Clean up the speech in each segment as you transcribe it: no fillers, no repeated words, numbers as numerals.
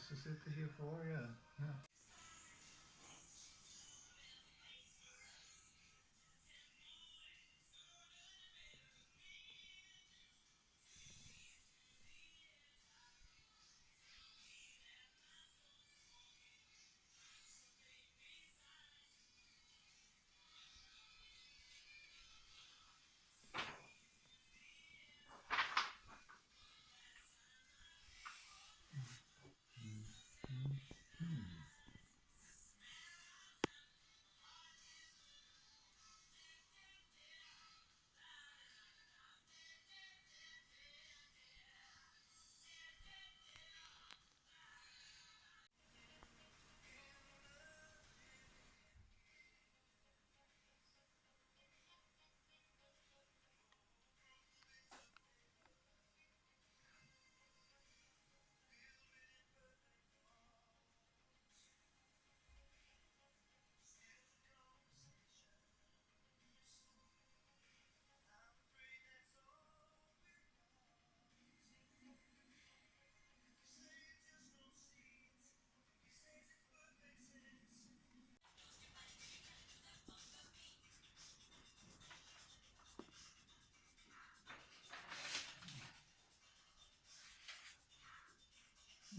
ze zitten hiervoor, ja. Ja.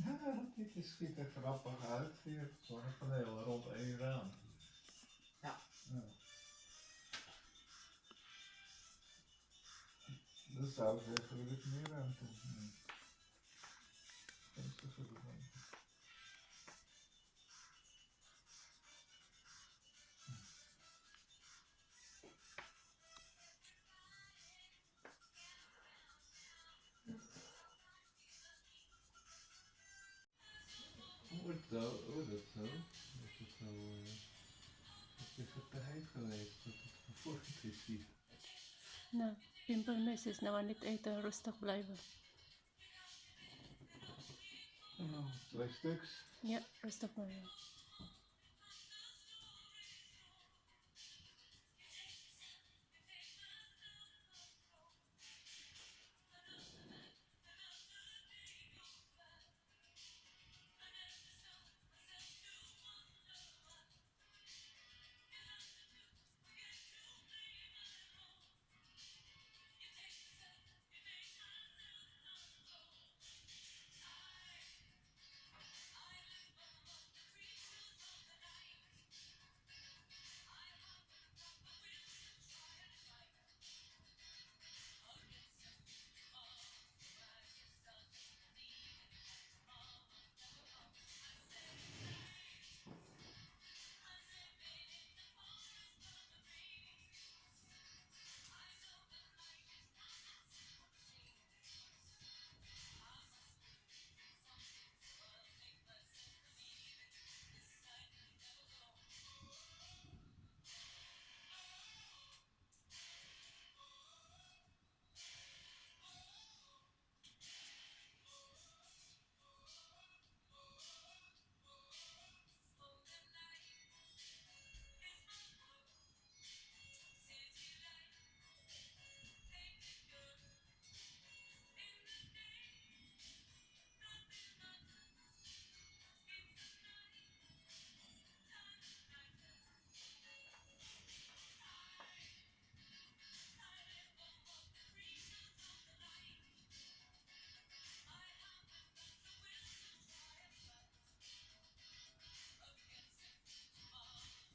Ja, dit ziet er grappig uit. Je hebt zonnepanelen rond één raam. Ja. Ja. Dat zou ik zeggen, wil ik meer ruimte. Gunstige ruimte. Wordt dat zo? Dat is het zo. Het is het te heet geweest dat het gevormd is hier. Nou, pimpelmeisjes nou niet eten, rustig blijven. Nou, 2 stuks. Ja, rustig blijven.